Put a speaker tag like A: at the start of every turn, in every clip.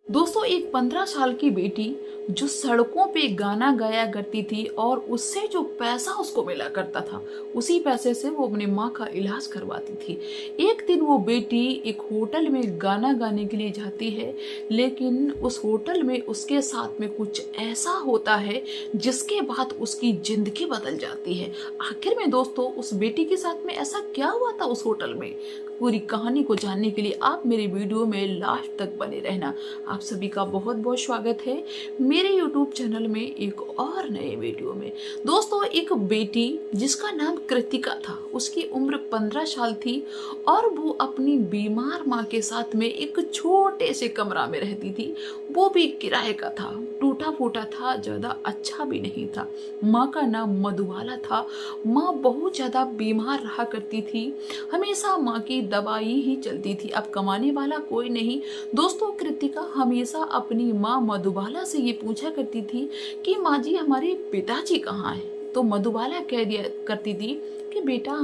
A: दोस्तों, एक 15 साल की बेटी जो सड़कों पे गाना गाया करती थी और उससे जो पैसा उसको मिला करता था, उसी पैसे से वो अपनी माँ का इलाज करवाती थी। एक दिन वो बेटी एक होटल में गाना गाने के लिए जाती है, लेकिन उस होटल में उसके साथ में कुछ ऐसा होता है जिसके बाद उसकी जिंदगी बदल जाती है। आखिर में दोस्तों, उस बेटी के साथ में ऐसा क्या हुआ था उस होटल में? पूरी कहानी को जानने के लिए आप मेरे वीडियो में लास्ट तक बने रहना। आप सभी का बहुत बहुत स्वागत है मेरे YouTube चैनल में एक और नए वीडियो में। दोस्तों, एक बेटी जिसका नाम कृतिका था, उसकी उम्र 15 साल थी और वो अपनी बीमार माँ के साथ में एक छोटे से कमरा में रहती थी। वो भी किराए का था, टूटा फूटा था, ज़्यादा अच्छा भी नहीं था। माँ का नाम मधुबाला था। माँ बहुत ज़्यादा बीमार रहा करती थी, हमेशा माँ की दवाई ही चलती थी। अब कमाने वाला कोई नहीं। दोस्तों, कृतिका हमेशा अपनी माँ मधुबाला से ये पूछा करती थी कि माँ जी, हमारे पिताजी कहाँ हैं? तो मधुबाला कह दिया करती थी कि बेटा,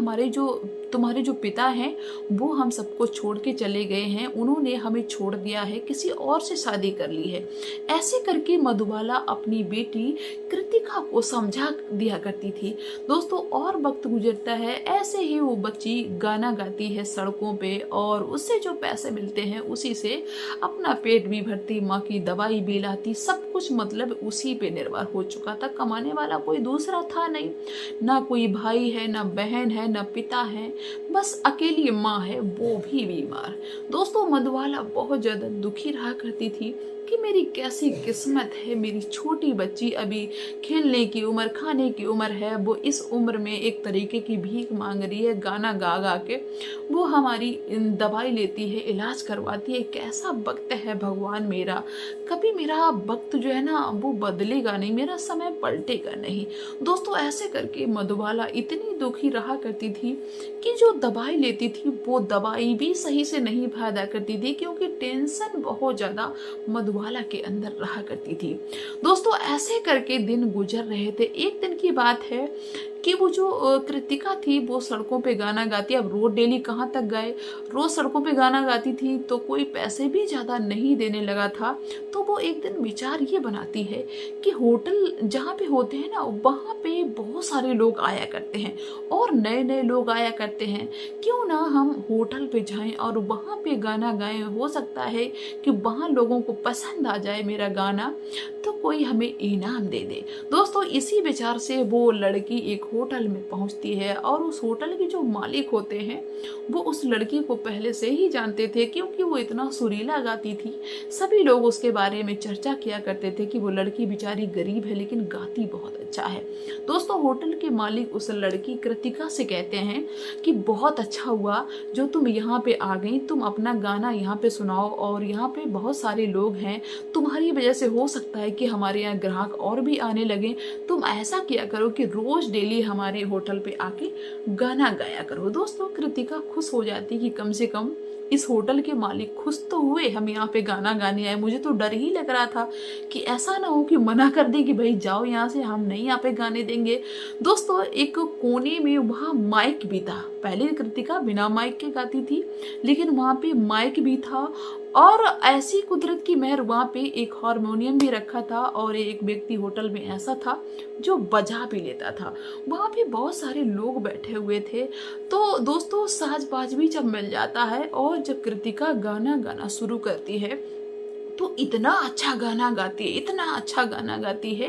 A: तुम्हारे जो पिता हैं वो हम सबको छोड़ के चले गए हैं, उन्होंने हमें छोड़ दिया है, किसी और से शादी कर ली है। ऐसे करके मधुबाला अपनी बेटी कृतिका को समझा दिया करती थी। दोस्तों, और वक्त गुजरता है, ऐसे ही वो बच्ची गाना गाती है सड़कों पे और उससे जो पैसे मिलते हैं उसी से अपना पेट भी भरती, माँ की दवाई भी लाती, सब कुछ मतलब उसी पे निर्भर हो चुका था। कमाने वाला कोई दूसरा था नहीं, ना कोई भाई है, ना बहन है, ना पिता है, बस अकेली माँ है, वो भी बीमार। दोस्तों, मधुबाला बहुत ज्यादा दुखी रहा करती थी कि मेरी कैसी किस्मत है, मेरी छोटी बच्ची अभी खेलने की उम्र, खाने की उम्र है, वो इस उम्र में एक तरीके की भीख मांग रही है, गाना गा गा के वो हमारी दवाई लेती है, इलाज करवाती है। कैसा वक्त है भगवान मेरा, कभी मेरा वक्त जो है ना वो बदलेगा नहीं, मेरा समय पलटेगा नहीं। दोस्तों, ऐसे करके मधुबाला इतनी दुखी रहा करती थी कि जो दवाई लेती थी वो दवाई भी सही से नहीं फायदा करती थी, क्योंकि टेंशन बहुत ज्यादा मधुबाला के अंदर रहा करती थी। दोस्तों, ऐसे करके दिन गुजर रहे थे। एक दिन की बात है कि वो जो कृतिका थी वो सड़कों पे गाना गाती। अब रोज डेली कहाँ तक गाए, रोज सड़कों पे गाना गाती थी तो कोई पैसे भी ज्यादा नहीं देने लगा था। तो वो एक दिन विचार ये बनाती है कि होटल जहाँ पे होते हैं ना, वहाँ पे बहुत सारे लोग आया करते हैं और नए नए लोग आया करते हैं, क्यों ना हम होटल पे जाएं और वहाँ पे गाना गाएं। हो सकता है कि वहाँ लोगों को पसंद आ जाए मेरा गाना, तो कोई हमें इनाम दे दे। दोस्तों, इसी विचार से वो लड़की एक होटल में पहुंचती है और उस होटल के जो मालिक होते हैं वो उस लड़की को पहले से ही जानते थे, क्योंकि वो इतना सुरीला गाती थी। सभी लोग उसके बारे में चर्चा किया करते थे कि वो लड़की बेचारी गरीब है लेकिन गाती बहुत अच्छा है। दोस्तों, होटल के मालिक उस लड़की कृतिका से कहते हैं कि बहुत अच्छा हुआ जो तुम यहाँ पे आ गई, तुम अपना गाना यहाँ पे सुनाओ और यहाँ पे बहुत सारे लोग हैं, तुम्हारी वजह से हो सकता है कि हमारे यहाँ ग्राहक और भी आने लगे। तुम ऐसा किया करो कि रोज डेली हमारे होटल पे आके गाना गाया करो। दोस्तों, कृतिका खुश हो जाती कि कम से कम इस होटल के मालिक खुश तो हुए, हम यहाँ पे गाना गाने आए। मुझे तो डर ही लग रहा था कि ऐसा ना हो कि मना कर दे कि भाई जाओ यहाँ से, हम नहीं यहाँ पे गाने देंगे। दोस्तों, एक कोने में वहाँ माइक भी था। पहले कृतिका बिना माइक के गाती थी, लेकिन वहाँ पे माइक भी था और ऐसी कुदरत की मेहर, वहाँ पे एक हारमोनियम भी रखा था और एक व्यक्ति होटल में ऐसा था जो बजा भी लेता था। वहाँ पे बहुत सारे लोग बैठे हुए थे। तो दोस्तों, साज-बाज भी जब मिल जाता है और जब कृतिका गाना गाना शुरू करती है तो इतना अच्छा गाना गाती है, इतना अच्छा गाना गाती है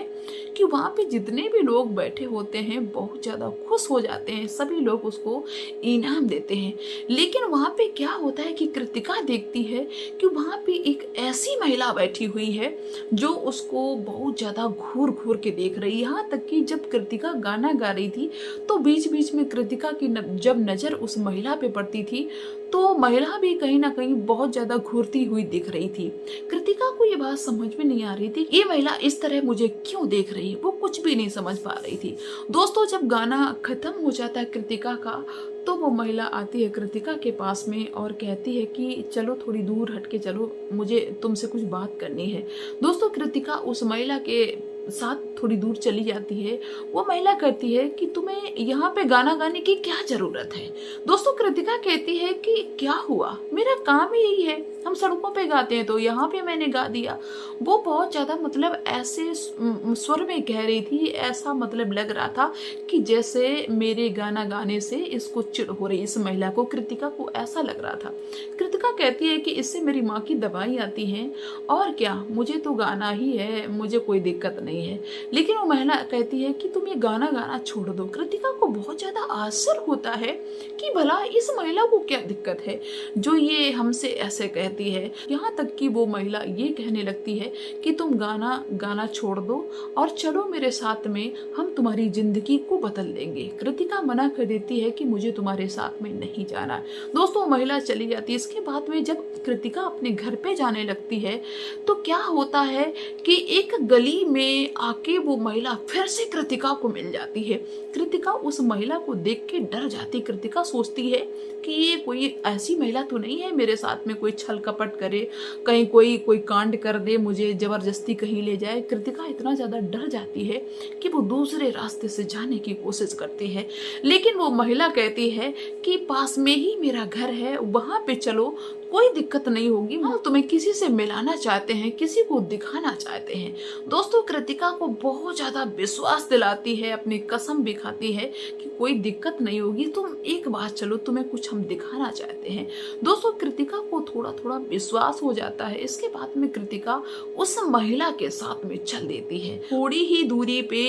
A: कि वहाँ पे जितने भी लोग बैठे होते हैं बहुत ज़्यादा खुश हो जाते हैं। सभी लोग उसको इनाम देते हैं। लेकिन वहाँ पे क्या होता है कि कृतिका देखती है कि वहाँ पे एक ऐसी महिला बैठी हुई है जो उसको बहुत ज़्यादा घूर घूर के देख रही है। यहाँ तक कि जब कृतिका गाना गा रही थी तो बीच बीच में कृतिका की जब नज़र उस महिला पे पड़ती थी तो महिला भी कहीं ना कहीं बहुत ज्यादा घूरती हुई दिख रही थी। कृतिका को ये बात समझ में नहीं आ रही थी, ये महिला इस तरह मुझे क्यों देख रही है, वो कुछ भी नहीं समझ पा रही थी। दोस्तों, जब गाना खत्म हो जाता है कृतिका का, तो वो महिला आती है कृतिका के पास में और कहती है कि चलो थोड़ी दूर हट के चलो, मुझे तुमसे कुछ बात करनी है। दोस्तों, कृतिका उस महिला के साथ थोड़ी दूर चली जाती है। वो महिला कहती है कि तुम्हें यहाँ पे गाना गाने की क्या जरूरत है। दोस्तों, कृतिका कहती है कि क्या हुआ, मेरा काम ही यही है, हम सड़कों पे गाते हैं तो यहाँ पे मैंने गा दिया। वो बहुत ज़्यादा मतलब ऐसे स्वर में कह रही थी, ऐसा मतलब लग रहा था कि जैसे मेरे गाना गाने से इसको चिढ़ हो रही, इस महिला को, कृतिका को ऐसा लग रहा था। कृतिका कहती है कि इससे मेरी माँ की दवाई आती है और क्या, मुझे तो गाना ही है, मुझे कोई दिक्कत नहीं है। लेकिन वो महिला कहती है कि तुम ये गाना गाना छोड़ दो। कृतिका को बहुत ज़्यादा आश्चर्य होता है कि भला इस महिला को क्या दिक्कत है जो ये हमसे ऐसे कहती है। यहाँ तक कि वो महिला ये कहने लगती है कि तुम गाना गाना छोड़ दो और चलो मेरे साथ में, हम तुम्हारी जिंदगी को बदल देंगे। कृतिका मना कर देती है कि मुझे तुम्हारे साथ में नहीं जाना। दोस्तों महिला चली जाती है। इसके बाद में जब कृतिका अपने घर पे जाने लगती है तो क्या होता है कि एक गली में आके वो महिला फिर से कृतिका को मिल जाती है। कृतिका उस महिला को देख के डर जाती। कृतिका सोचती है कि ये कोई ऐसी महिला तो नहीं है मेरे साथ में कोई छल कपट करे, कहीं कोई कांड कर दे, मुझे जबरदस्ती कहीं ले जाए। कृतिका इतना ज्यादा डर जाती है कि वो दूसरे रास्ते से जाने की कोशिश करती है। लेकिन वो महिला कहती है कि पास में ही मेरा घर है, वहां पे चलो, कोई दिक्कत नहीं होगी। हम तुम्हें किसी से मिलाना चाहते हैं, किसी को दिखाना चाहते हैं। दोस्तों कृतिका को बहुत ज्यादा विश्वास दिलाती है, अपनी कसम भी खाती है कि कोई दिक्कत नहीं होगी, तुम एक बार चलो, तुम्हें कुछ हम दिखाना चाहते हैं। दोस्तों कृतिका को थोड़ा थोड़ा विश्वास हो जाता है। इसके बाद में कृतिका उस महिला के साथ में चल देती है। थोड़ी ही दूरी पे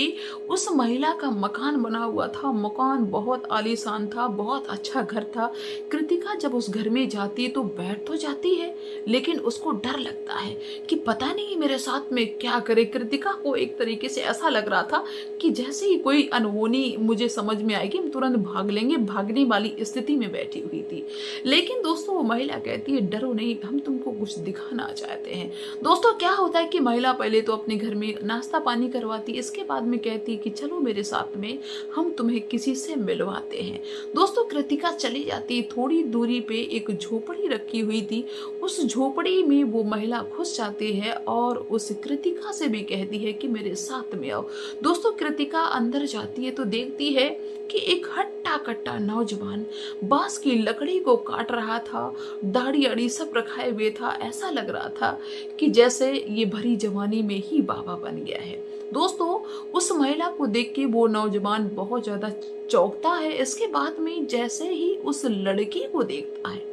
A: उस महिला का मकान बना हुआ था। मकान बहुत आलीशान था, बहुत अच्छा घर था। कृतिका जब उस घर में जाती तो बैठ तो जाती है, लेकिन उसको डर लगता है कि पता नहीं मेरे साथ में क्या करे। कृतिका को एक तरीके से ऐसा लग रहा था कि जैसे ही कोई अनहोनी मुझे समझ में आएगी, हम तुरंत भाग लेंगे, भागने वाली स्थिति में बैठी हुई थी। लेकिन दोस्तों वो महिला कहती है डरो नहीं, हम तुमको कुछ दिखाना चाहते हैं। दोस्तों क्या होता है कि महिला पहले तो अपने घर में नाश्ता पानी करवाती, इसके बाद में कहती है कि चलो मेरे साथ में, हम तुम्हें किसी से मिलवाते हैं। दोस्तों कृतिका चली जाती। थोड़ी दूरी पे एक झोपड़ी रखी हुई थी, उस झोपड़ी में वो महिला घुस जाती है और उस कृतिका से भी कहती है कि मेरे साथ में आओ। दोस्तों कृतिका अंदर जाती है तो देखती है कि एक हट्टा कट्टा नौजवान बांस की लकड़ी को काट रहा था, दाढ़ी अड़ी सब रखाए हुए था। ऐसा लग रहा था कि जैसे ये भरी जवानी में ही बाबा बन गया है। दोस्तों उस महिला को देख के वो नौजवान बहुत ज्यादा चौंकता है। इसके बाद में जैसे ही उस लड़की को देखता है,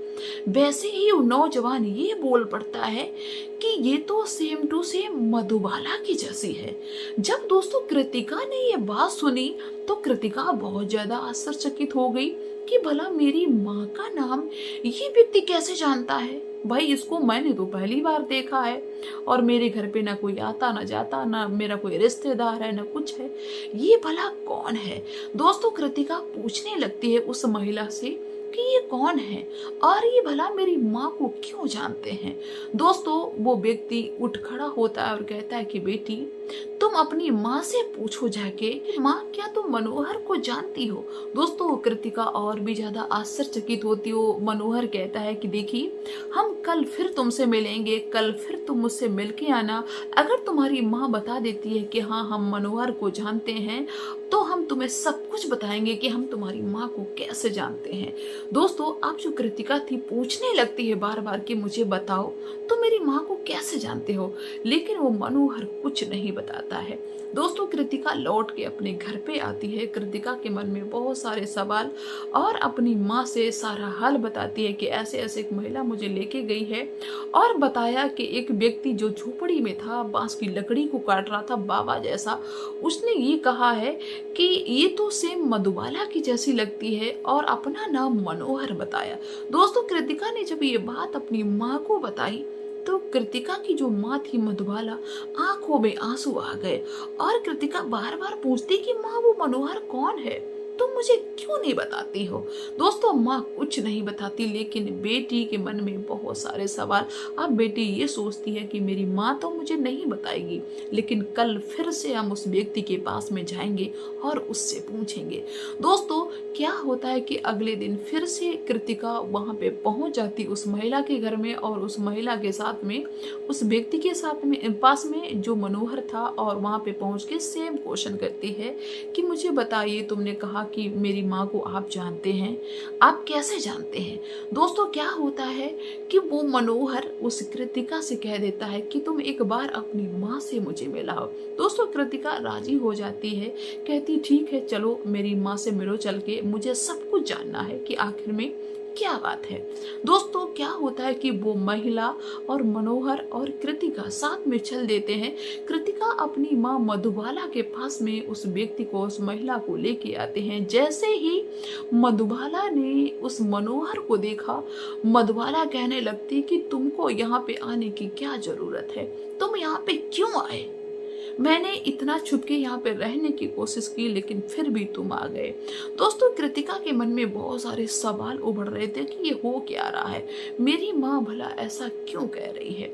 A: वैसे ही वो नौजवान ये बोल पड़ता है कि ये तो सेम टू सेम मधुबाला की जैसी है। जब दोस्तों कृतिका ने ये बात सुनी तो कृतिका बहुत ज्यादा आश्चर्यचकित हो गई कि भला मेरी माँ का नाम ये व्यक्ति कैसे जानता है। भाई इसको मैंने तो पहली बार देखा है और मेरे घर पे ना कोई आता ना जाता, ना मेरा कोई रिश्तेदार है, ना कुछ है, ये भला कौन है। दोस्तों कृतिका पूछने लगती है उस महिला से कि ये कौन है और ये भला मेरी माँ को क्यों जानते हैं। दोस्तों वो व्यक्ति उठ खड़ा होता है और कहता है कि बेटी तुम अपनी माँ से पूछो जाके, माँ क्या तुम मनोहर को जानती हो। दोस्तों कृतिका और भी ज्यादा आश्चर्यचकित होती हो। मनोहर कहता है कि देखिए हम कल फिर तुमसे मिलेंगे, कल फिर तुम मुझसे मिलके आना। अगर तुम्हारी माँ बता देती है कि हाँ हम मनोहर को जानते हैं तो हम तुम्हें सब कुछ बताएंगे कि हम तुम्हारी माँ को कैसे जानते हैं। दोस्तों अब जो कृतिका थी पूछने लगती है बार बार कि मुझे बताओ तुम मेरी माँ को कैसे जानते हो, लेकिन वो मनोहर कुछ नहीं बताता है। दोस्तों कृतिका लौट के अपने घर पे आती है। कृतिका के मन में बहुत सारे सवाल और अपनी माँ से सारा हाल बताती है कि ऐसे ऐसे एक महिला मुझे लेके गई है और बताया कि एक व्यक्ति जो झोपड़ी में था, बांस की लकड़ी को काट रहा था बाबा जैसा, उसने ये कहा है कि ये तो सेम मधुबाला की जैसी लगती है और अपना नाम मनोहर बताया। दोस्तों कृतिका ने जब ये बात अपनी माँ को बताई तो कृतिका की जो माँ थी मधुबाला, आंखों में आंसू आ गए और कृतिका बार बार पूछती कि माँ वो मनोहर कौन है, तुम मुझे क्यों नहीं बताती हो। दोस्तों माँ कुछ नहीं बताती, लेकिन बेटी के मन में बहुत सारे सवाल। अब बेटी ये सोचती है कि मेरी माँ तो मुझे नहीं बताएगी, लेकिन कल फिर से हम उस व्यक्ति के पास में जाएंगे और उससे पूछेंगे। दोस्तों क्या होता है कि अगले दिन फिर से कृतिका वहां पे पहुंच जाती उस महिला के घर में और उस महिला के साथ में, उस व्यक्ति के साथ में पास में जो मनोहर था, और वहां पे पहुंच के सेम क्वेश्चन करती है कि मुझे बताइए तुमने कहा कि मेरी माँ को आप जानते हैं? आप कैसे जानते हैं? दोस्तों क्या होता है कि वो मनोहर उस कृतिका से कह देता है कि तुम एक बार अपनी माँ से मुझे मिलाओ। दोस्तों कृतिका राजी हो जाती है, कहती ठीक है चलो मेरी माँ से मिलो चल के, मुझे सब कुछ जानना है कि आखिर में क्या बात है। दोस्तों क्या होता है कि वो महिला और मनोहर और कृतिका साथ में चल देते हैं। कृतिका अपनी माँ मधुबाला के पास में उस व्यक्ति को, उस महिला को लेके आते हैं। जैसे ही मधुबाला ने उस मनोहर को देखा, मधुबाला कहने लगती कि तुमको यहाँ पे आने की क्या जरूरत है, तुम यहाँ पे क्यों आए? मैंने इतना छुपके यहाँ पे रहने की कोशिश की लेकिन फिर भी तुम आ गए। दोस्तों कृतिका के मन में बहुत सारे सवाल उभर रहे थे कि ये हो क्या रहा है, मेरी माँ भला ऐसा क्यों कह रही है।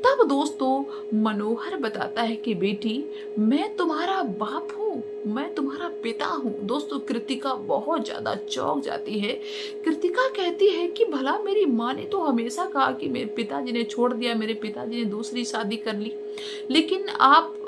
A: तब दोस्तों मनोहर बताता है कि बेटी मैं तुम्हारा बाप हूँ, मैं तुम्हारा पिता हूँ। दोस्तों कृतिका बहुत ज्यादा चौंक जाती है। कृतिका कहती है कि भला मेरी माँ ने तो हमेशा कहा कि मेरे पिताजी ने छोड़ दिया, मेरे पिताजी ने दूसरी शादी कर ली, लेकिन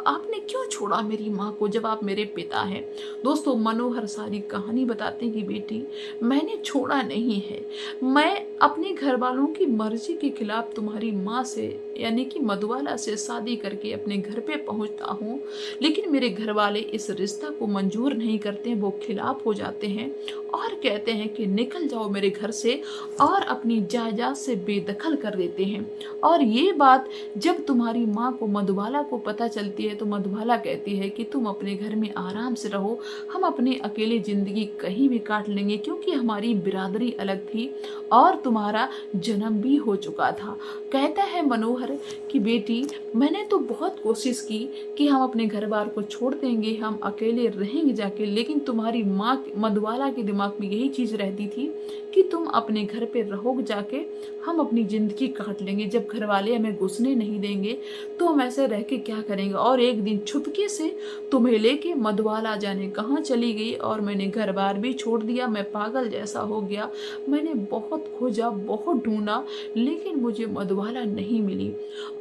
A: आपने क्यों छोड़ा मेरी माँ को जब आप मेरे पिता हैं। दोस्तों मनोहर सारी कहानी बताते हैं कि बेटी मैंने छोड़ा नहीं है, मैं अपने घर वालों की मर्जी के खिलाफ तुम्हारी माँ से यानी कि मधुबाला से शादी करके अपने घर पे पहुंचता हूँ, लेकिन मेरे घर वाले इस रिश्ता को मंजूर नहीं करते, वो खिलाफ हो जाते हैं और कहते हैं कि निकल जाओ मेरे घर से, और अपनी जायदाद से बेदखल कर देते हैं। और ये बात जब तुम्हारी माँ को मधुबाला को पता चलती है तो मधुबाला कहती है कि तुम अपने घर में आराम से रहो, हम अपनी अकेली जिंदगी कहीं भी काट लेंगे, क्योंकि हमारी बिरादरी अलग थी और तुम्हारा जन्म भी हो चुका था। कहता है मनोहर कि बेटी मैंने तो बहुत कोशिश की कि हम अपने घर बार को छोड़ देंगे, हम अकेले रहेंगे जाके, लेकिन तुम्हारी माँ मधुबाला के दिमाग में यही चीज रहती थी कि तुम अपने घर पे रहोगे जाके, हम अपनी जिंदगी काट लेंगे, जब घर वाले हमें घुसने नहीं देंगे तो हम ऐसे रह के क्या करेंगे। और एक दिन छुपके से तुम्हें लेके मधुबाला जाने कहाँ चली गई और मैंने घर बार भी छोड़ दिया, मैं पागल जैसा हो गया, मैंने बहुत खोजा, बहुत ढूंढा, लेकिन मुझे मधुबाला नहीं मिली।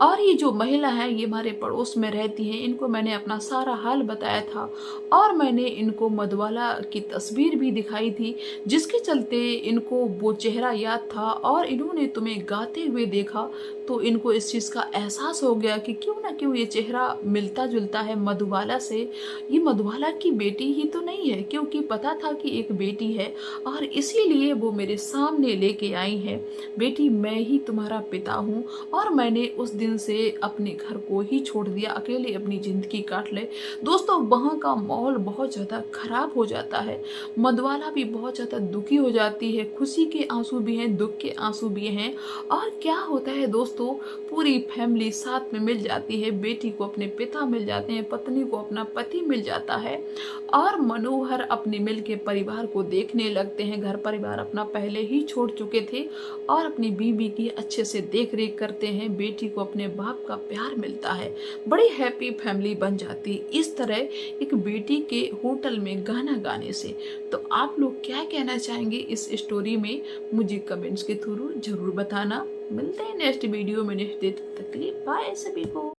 A: और ये जो महिला है ये हमारे पड़ोस में रहती है, इनको मैंने अपना सारा हाल बताया था और मैंने इनको मधुबाला की तस्वीर भी दिखाई थी, जिसके चलते इनको वो चेहरा याद था और इन्होंने तुम्हें गाते हुए देखा तो इनको इस चीज का एहसास हो गया कि क्यों ना क्यों ये चेहरा मिलता जुलता है मधुबाला से, ये मधुबाला की बेटी ही तो नहीं है, क्योंकि पता था कि एक बेटी है और इसीलिए वो मेरे सामने लेके आई है। बेटी मैं ही तुम्हारा पिता हूँ और मैंने उस दिन से अपने घर को ही छोड़ दिया, अकेले अपनी जिंदगी काट ले। दोस्तों वहाँ का माहौल बहुत ज्यादा खराब हो जाता है, मधुबाला भी बहुत ज्यादा दुखी हो जाती है, खुशी के आंसू भी हैं, दुख के आंसू भी हैं। और क्या होता है दोस्तों, पूरी फैमिली साथ में मिल जाती है, बेटी को अपने पिता मिल जाते हैं, पत्नी को अपना पति मिल जाता है और मनोहर अपने मिल के परिवार को देखने लगते हैं। घर परिवार अपना पहले ही छोड़ चुके थे और अपनी बीवी की अच्छे से देख रेख करते हैं, बेटी को अपने बाप का प्यार मिलता है, बड़ी हैप्पी फैमिली बन जाती है इस तरह एक बेटी के होटल में गाना गाने से। तो आप लोग क्या कहना चाहेंगे इस स्टोरी में, मुझे कमेंट्स के थ्रू जरूर बताना। मिलते हैं नेक्स्ट वीडियो में नेक्स्ट डे, तक के लिए बाय सभी को।